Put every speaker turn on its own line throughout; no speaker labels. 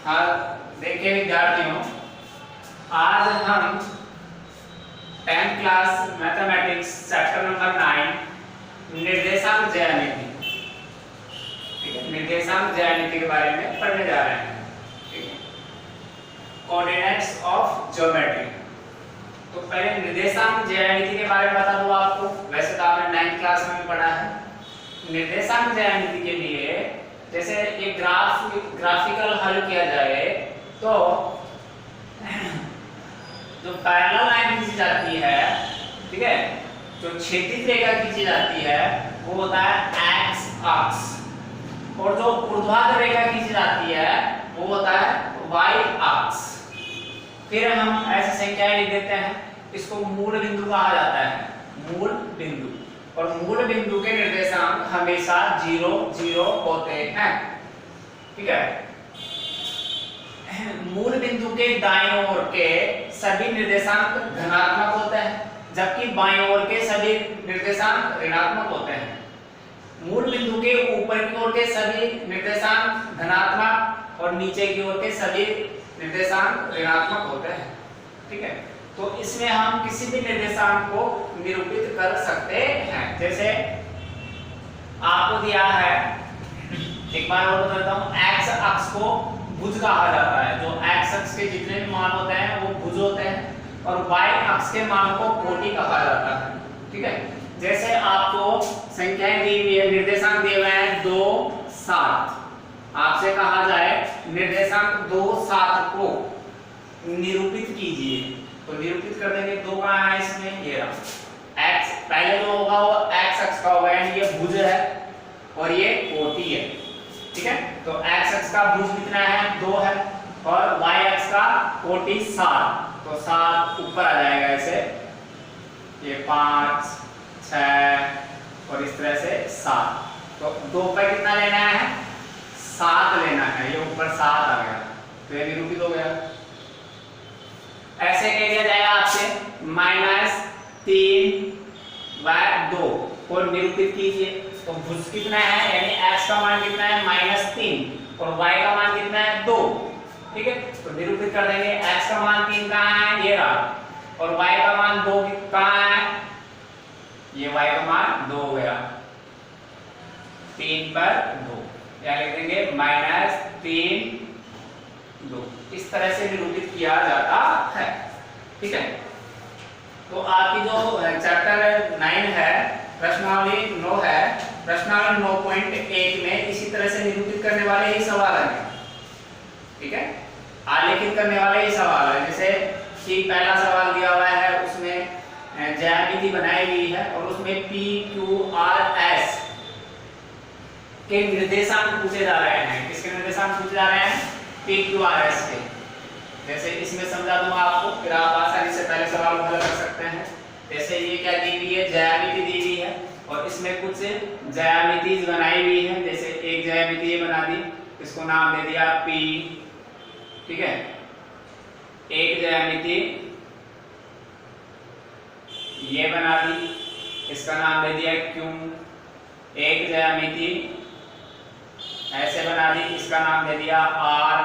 हाँ देखिए विद्यार्थियों, आज हम 10th class mathematics chapter number 9 निर्देशांक ज्यामिति, ठीक है, निर्देशांक ज्यामिति के बारे में पढ़ने जा रहे हैं। ठीक है, कोऑर्डिनेट्स ऑफ ज्योमेट्री। तो पहले निर्देशांक ज्यामिति के बारे में बता दूं आपको। वैसे तो आपने 9th क्लास में भी पढ़ा है। निर्देशांक ज्यामिति के लिए जैसे एक ग्राफिकल हल किया जाए तो जो पैरेलल लाइन खींची जाती है, ठीक है, जो क्षैतिज रेखा खींची जाती है वो होता है एक्स अक्ष, और जो ऊर्ध्वाधर रेखा खींची जाती है वो होता है वाई अक्ष। फिर हम ऐसी संख्याएं लिख देते हैं, इसको मूल बिंदु कहा जाता है, मूल बिंदु। और मूल बिंदु के निर्देशांक हमेशा 0 0 होते हैं। ठीक है, मूल बिंदु के दाईं ओर के सभी निर्देशांक धनात्मक होते हैं, जबकि बाईं ओर के सभी निर्देशांक ऋणात्मक होते हैं। मूल बिंदु के ऊपर की ओर के सभी निर्देशांक धनात्मक और नीचे की ओर के सभी निर्देशांक ऋणात्मक होते हैं। ठीक है, तो इसमें हम किसी भी निर्देशांक को निरूपित कर सकते हैं। जैसे आपको दिया है, एक बार और बताता हूं, एक्स अक्ष को भुज कहा जाता है। जो एक्स अक्ष के जितने भी मान होते हैं वो भुज होते हैं, और वाई अक्ष के मान को कोटि कहा जाता है। ठीक है, जैसे आपको संख्याएं दी हुई है, निर्देशांक दिए हुए हैं 2 7, आपसे कहा जाए निर्देशांक 2 7 को निरूपित कीजिए, तो निरूपित कर देंगे। 2 कहां है इसमें, ये रहा x, पहले जो होगा वो x अक्ष का होगा, यानी ये भुज है और ये कोटि है। ठीक है, तो x अक्ष का भुज कितना है, 2 है, और y अक्ष का कोटि 7, तो 7 ऊपर आ जाएगा ऐसे, ये 5 6 और इस तरह से 7। तो 2 पर कितना लेना है, 7 लेना है, ये ऊपर 7 आ गया, तो ये निरूपित हो गया। ऐसे कह दिया जाएगा आपसे -3/2 को निरूपित कीजिए, तो भुज कितना है, यानी x का मान कितना है -3 और y का मान कितना है 2। ठीक है, तो निरूपित कर देंगे। x का मान 3 कहां है, ये रहा, और y का मान 2 कहां है, ये y का मान 2 हो गया, 3/2, या लिख देंगे -3/2। इस तरह से निरूपित किया जाता है। ठीक है, तो आपकी जो चैप्टर 9 है, प्रश्नावली 9 है, प्रश्नावली 9.1 में इसी तरह से निरूपित करने वाले ही सवाल हैं। ठीक है, आलेखित करने वाले ही सवाल है। जैसे कि पहला सवाल दिया हुआ है, उसमें ज्यामिति बनाई हुई है और उसमें P Q R S के निर्देशांक पूछे जा रहे हैं। किसके निर्देशांक पूछे जा रहे हैं, P Q R S के। जैसे इसमें समझा दूंगा आपको, फिर आप आसानी से पहले सवाल को हल कर सकते हैं। जैसे ये क्या दी हुई है, ज्यामिति दी हुई है, और इसमें कुछ ज्यामिति बनाई हुई है। जैसे एक ज्यामिति ये बना दी, इसको नाम दे दिया P। ठीक है, एक ज्यामिति ये बना दी, इसका नाम दे दिया Q। एक ज्यामिति ऐसे बना दी, इसका नाम दे दिया R।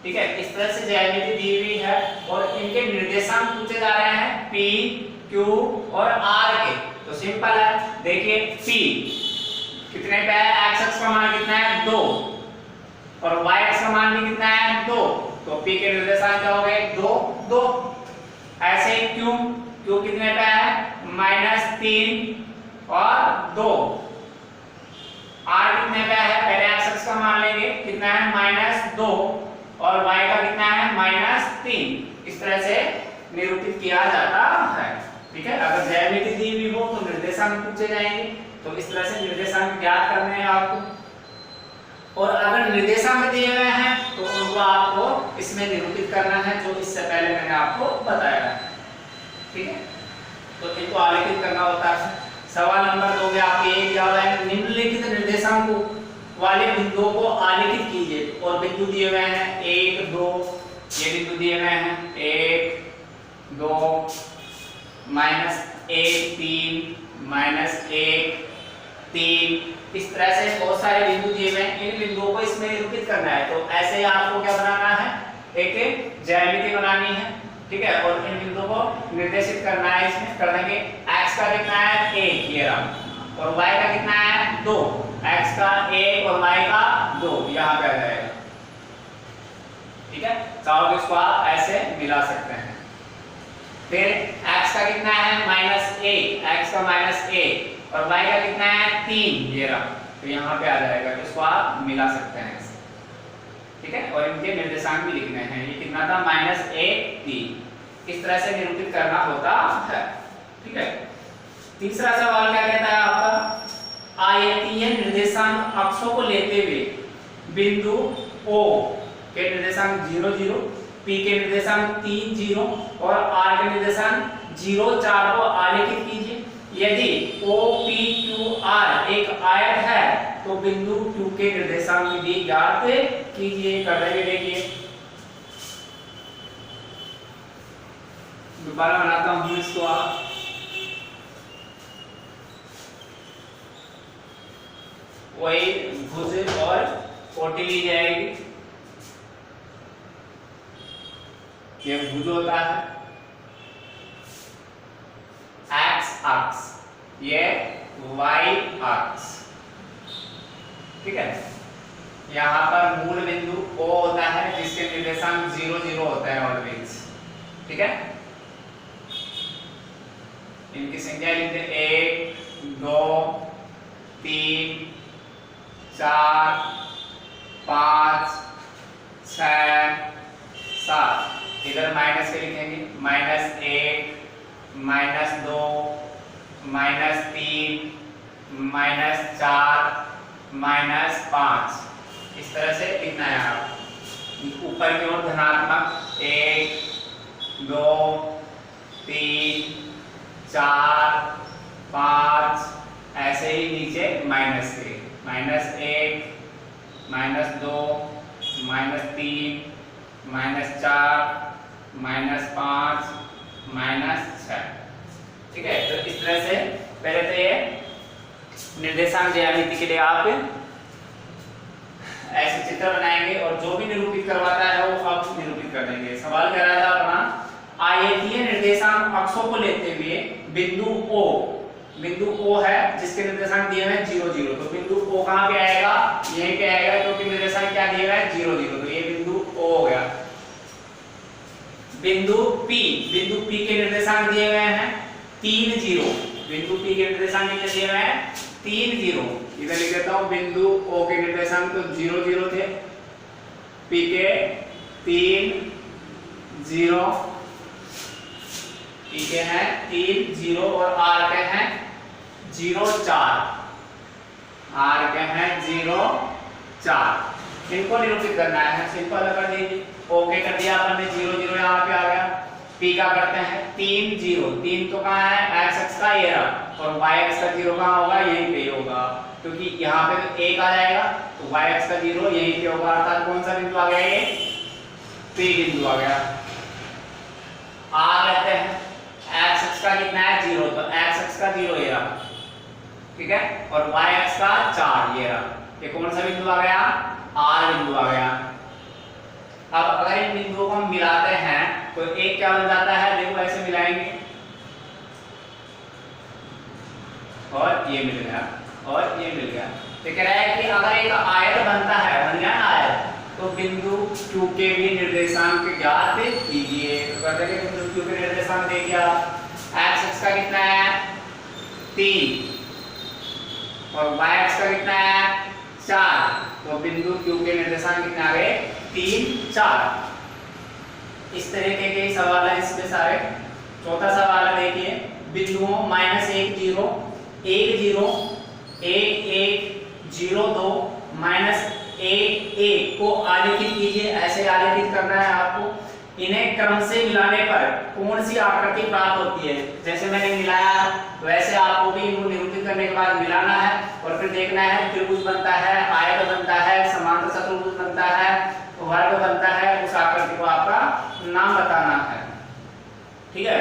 ठीक है, इस तरह से ज्यामिति दी हुई है और इनके निर्देशांक पूछे जा रहे हैं P, Q और R के। तो सिंपल है, देखिए P कितने पे है, x अक्ष का मान कितना है 2, और y अक्ष का मान भी कितना है 2, तो P के निर्देशांक क्या हो गए, 2 2। ऐसे ही Q कितने पे है, -3 और 2। R कितने पे है, पहले x अक्ष का मान लेंगे, कितना है -2, और y का कितना है -3। इस तरह से निरूपित किया जाता है। ठीक है, अगर ज्यामिति दी हुई हो तो निर्देशांक पूछे जाएंगे, तो इस तरह से निर्देशांक ज्ञात करने हैं आपको। और अगर निर्देशांक दिए गए हैं तो उनको आपको इसमें निरूपित करना है, जो इससे पहले मैंने आपको बताया है। ठीक है, तो इनको आलेखित करना होता है। सवाल नंबर 2 में आपके ये दिया हुआ है, निम्नलिखित निर्देशांकों वाले बिंदुओं को आलेखित कीजिए, और बिंदु दिए हुए हैं 1 2, ये बिंदु दिए हुए हैं 1 2 -1 3 -1 3 इस तरह से बहुत सारे बिंदु दिए हुए हैं, इन बिंदुओं को इसमें निरूपित करना है। तो ऐसे आपको क्या बनाना है, एक ज्यामिति बनानी है, ठीक है, और इन बिंदुओं को निर्देशित करना है। इसमें कर देंगे x का कितना है 1 ये रहा, और y का कितना है 2, x का 1 और y का 2 यहाँ पे आ जाएगा, ठीक है। चाहो तो इसको आप ऐसे मिला सकते हैं। फिर x का कितना है -1, x का -1 और y का कितना है 3 ये रहा, तो यहाँ पे आ जाएगा, इसको आप मिला सकते हैं, ठीक है। और इनके निर्देशांक भी लिखने हैं, ये कितना था -1 3, इस तरह से निरूपित करना होता है, ठीक है। तीसरा सवाल क्या कहता है आपका, आयतीय निर्देशांक अक्षों को लेते हुए बिंदु O के निर्देशांक 0 0, P के निर्देशांक 3 0 और R के निर्देशांक 0 4 को आलेखित कीजिए। यदि OPQR एक आयत है तो बिंदु Q के निर्देशांक भी ज्ञात कीजिए। कर देंगे, देखिए दोबारा बनाता हूं इसको। आप वही भुज और कोटि ली जाएगी, ये भुज होता है, x अक्ष, ये y अक्ष, ठीक है। यहाँ पर मूल बिंदु O होता है जिसके निर्देशांक 0 0 होता है ऑलवेज, ठीक है। इनकी संख्या लिखते 1 2 3 4 5 6 7, इधर माइनस के लिखेंगे -1 -2 -3 -4 -5, इस तरह से लिखना है। आप ऊपर की ओर धनात्मक 1 2 3 4 5, ऐसे ही नीचे माइनस के -1 -2 -3 -4 -5 -6, ठीक है। तो इस तरह से पहले तो ये निर्देशांक ज्यामिति के लिए आप ऐसे चित्र बनाएंगे और जो भी निरूपित करवाता है वो आप निरूपित कर देंगे। सवाल कह रहा था अपना, आयतीय निर्देशांक अक्षों को लेते हुए बिंदु O है जिसके निर्देशांक दिए हुए हैं 0 0, तो बिंदु O कहां पे आएगा, यहीं पे आएगा, क्योंकि निर्देशांक क्या दिए हुए हैं 0 0, तो ये बिंदु O हो गया। बिंदु P के निर्देशांक दिए हुए हैं 3 0, बिंदु P के निर्देशांक कितने दिए हुए हैं 3 0, इधर लिख देता हूं। बिंदु O के निर्देशांक तो 0 0 थे, P के 3 0, P के हैं 3 0 और R के हैं 0 4, R के हैं 0 4, इनको निरूपित करना है। सिंपल कर दीजिए, ओके कर दिया अपन ने, 0 0 यहाँ पे आ गया। P का करते हैं 3 0, 3 तो कहाँ है x अक्ष का ये रहा, और y अक्ष का 0 कहाँ होगा, यहीं पे होगा, क्योंकि यहाँ पे तो 1 आ जाएगा, तो y अक्ष का 0 यहीं पे होगा, अर्थात कौन सा बिंदु आ गया, ये P बिंदु आ गया। R लेते हैं, x अक्ष का कितना है 0, तो x अक्ष का 0 ये रहा, ठीक है, और y अक्ष का 4 ये रहा, ये कौन सा बिंदु आ गया, R बिंदु आ गया। अब अगर इन बिंदुओं को हम मिलाते हैं तो एक क्या बन जाता है, देखो ऐसे मिलाएंगे और ये मिल गया और ये मिल गया। तो कह रहा है कि अगर एक आयत बनता है, बन गया ना आयत, तो बिंदु Q के भी निर्देशांक ज्ञात कीजिए। तो कर देंगे बिंदु Q के निर्देशांक देखिए आप, x अक्ष का कितना है 3 और y अक्ष का कितना है 4, तो बिंदु Q के निर्देशांक कितने आ गए 3 4। इस तरीके के सवाल है इसमें सारे। चौथा सवाल है, देखिए बिंदुओं -1 0 1 0 1 1 0 2 -1 1 को आलेखित कीजिए। ऐसे आलेखित करना है आपको। इन्हें क्रम से मिलाने पर कौन सी आकृति प्राप्त होती है, जैसे मैंने मिलाया वैसे आपको भी इनको निरूपित करने के बाद मिलाना है और फिर देखना है त्रिभुज बनता है, आयत बनता है, समांतर चतुर्भुज बनता है, वर्ग बनता है, उस आकृति को आपका नाम बताना है, ठीक है।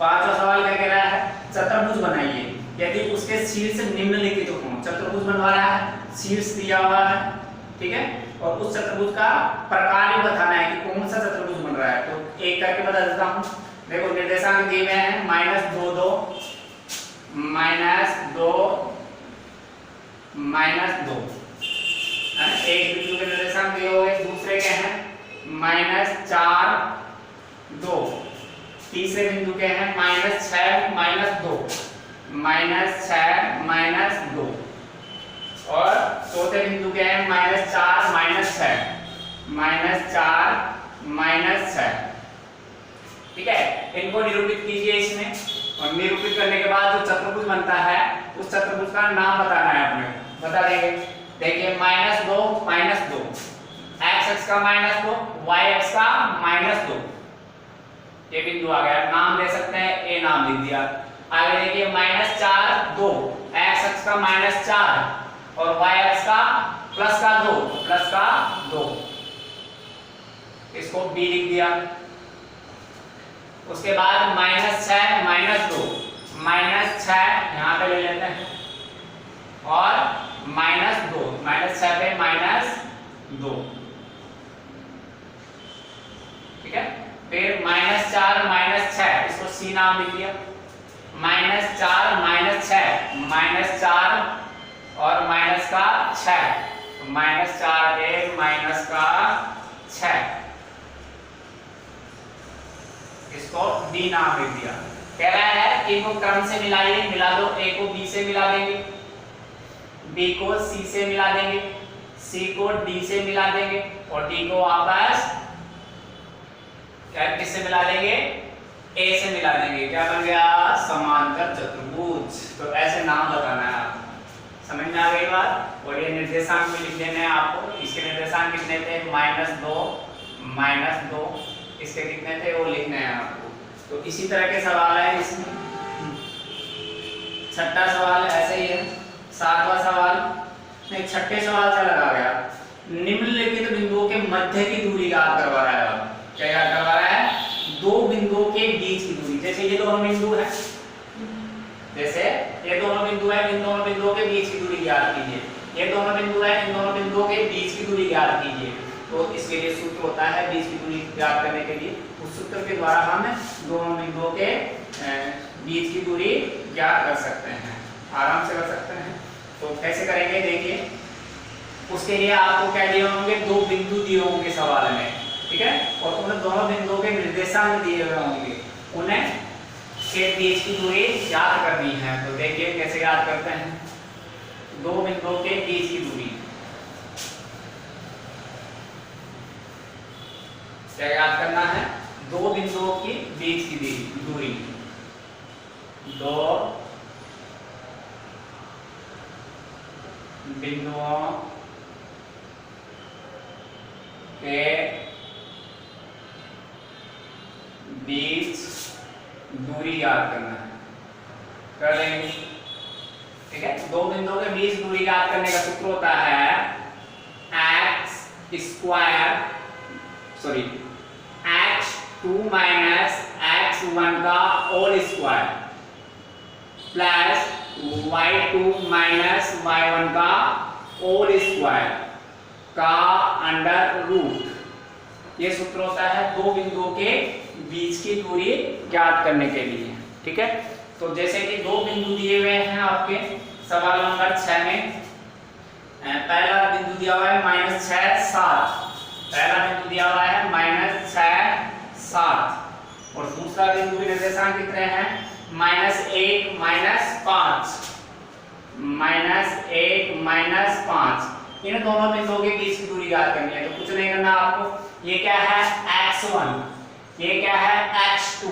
पांचवा सवाल क्या कह रहा है, चतुर्भुज बनाइए। यदि उसके शीर्ष निम्नलिखित हों। चतुर्भुज बनवा रहा है, शीर्ष दिया हुआ है, ठीक है, और उस चतुर्भुज का प्रकार बताना है कि कौन सा चतुर्भुज बन रहा है। तो एक करके बता देता हूं। देखो निर्देशांक दिए हुए हैं -2 2 -2 एक बिंदु के निर्देशांक दिए हुए, दूसरे के हैं -4 2, तीसरे बिंदु के हैं -6 -2 -6 -2, और चौथे बिंदु के हैं -4 -6, ठीक है। इनको निरूपित कीजिए इसमें, और निरूपित करने के बाद जो चतुर्भुज बनता है उस चतुर्भुज का नाम बताना है अपने, बता देंगे। देखिए -2 -2, x अक्ष का -2, y अक्ष का -2, ये बिंदु आ गया। नाम दे सकते हैं, ए नाम लिख दिया। आगे देखिए -4 2, x अक्ष का -4 और y अक्ष का +2, इसको b लिख दिया। उसके बाद -6 -2, -6 यहाँ पे ले लेते हैं, और -2, -6 पे -2, ठीक है। फिर -4 -6, इसको c नाम लिख दिया। -4 -6, -4 और -6, -4 पे -6, इसको d नाम लिख दिया। कह रहा है कि इनको क्रम से मिलाइए, मिला दो। a को b से मिला देंगे, b को c से मिला देंगे, c को d से मिला देंगे, और d को वापस किससे मिला देंगे, a से मिला देंगे। क्या बन गया, समांतर चतुर्भुज। तो ऐसे नाम बताना है आपको। समझ में आ गई बात। और ये निर्देशांक में लिख देने हैं आपको। इसके निर्देशांक कितने थे, -2 इसके कितने थे वो लिखने हैं आपको। तो इसी तरह के सवाल है इसमें। छठा सवाल ऐसे ही है। सातवां सवाल नहीं, छठे सवाल से लगा गया। निम्नलिखित बिंदुओं के मध्य की दूरी याद करवा रहा है। क्या याद करवा रहा है, दो बिंदुओं के बीच की दूरी। जैसे ये दोनों बिंदु है, जैसे ये दोनों बिंदु है, इन दोनों बिंदुओं के बीच की दूरी याद कीजिए। ये दोनों बिंदु है, इन दोनों बिंदुओं के बीच की दूरी याद कीजिए। तो इसके लिए सूत्र होता है बीच की दूरी याद करने के लिए। उस सूत्र के द्वारा हम दोनों बिंदुओं के बीच की दूरी ज्ञात कर सकते हैं, आराम से कर सकते हैं। तो कैसे करेंगे देखिए। उसके लिए आपको क्या दिए होंगे, दो बिंदु दिए होंगे सवाल में, ठीक है, और उन दोनों बिंदुओं के निर्देशांक दिए हुए होंगे, उन्हें के बीच की दूरी याद करनी है। तो देखिए कैसे याद करते हैं। दो बिंदुओं के बीच की दूरी क्या याद करना है, दो बिंदुओं की बीच की दूरी, दो बिंदुओं के बीच दूरी याद करना है। कर लेंगे, ठीक है। दो बिंदुओं के बीच दूरी याद करने का सूत्र होता है x2 माइनस x1 का whole square plus y2 minus y1 का होल स्क्वायर का अंडर रूट। ये सूत्र होता है दो बिंदुओं के बीच की दूरी ज्ञात करने के लिए, ठीक है। तो जैसे कि दो बिंदु दिए हुए हैं आपके सवाल नंबर 6 में। पहला बिंदु दिया हुआ है -6 7, पहला बिंदु दिया हुआ है -6 7, और दूसरा बिंदु के निर्देशांक कितने हैं, -1 -5, -1 -5। इन दोनों बिंदुओं के बीच की दूरी ज्ञात करनी है। तो कुछ नहीं करना आपको। ये क्या है x1, ये क्या है x2,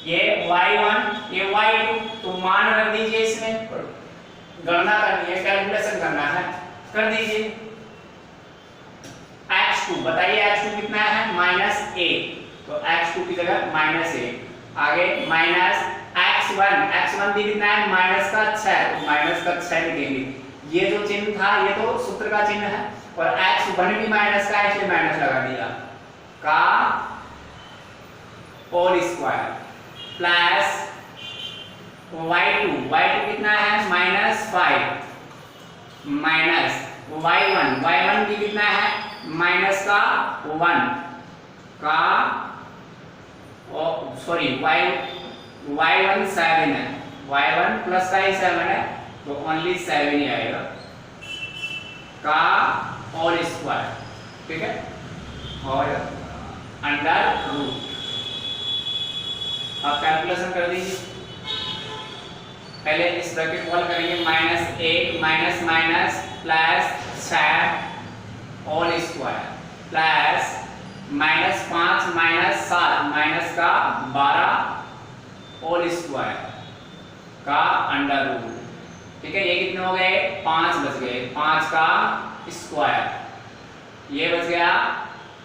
ये y1, ये y2। तो मान रख दीजिए, इसमें गणना करनी है, कैलकुलेशन करना है, कर दीजिए। x2 बताइए, x2 कितना है, -1, तो x2 की जगह -1। आगे x1 भी कितना है, -6, तो -6 लिखेंगे। ये जो चिन्ह था ये तो सूत्र का चिन्ह है, और x1 भी माइनस का, इसलिए माइनस लगा दिया, का होल स्क्वायर प्लस y2 कितना है -5 माइनस y1 भी कितना है माइनस का 1 का सॉरी y1 7 है, y1 प्लस का ही 7 है तो ओनली 7 ही आएगा का होल स्क्वायर, ठीक है, और अंडर रूट। आप कैलकुलेशन कर दीजिए, पहले इस ब्रैकेट कॉल करेंगे -8 minus minus plus 7 whole square plus -5 minus 7 minus का 12 होल स्क्वायर का अंडर रूट, ठीक है। ये कितने हो गए 5 बच गए, 5 का स्क्वायर, ये बच गया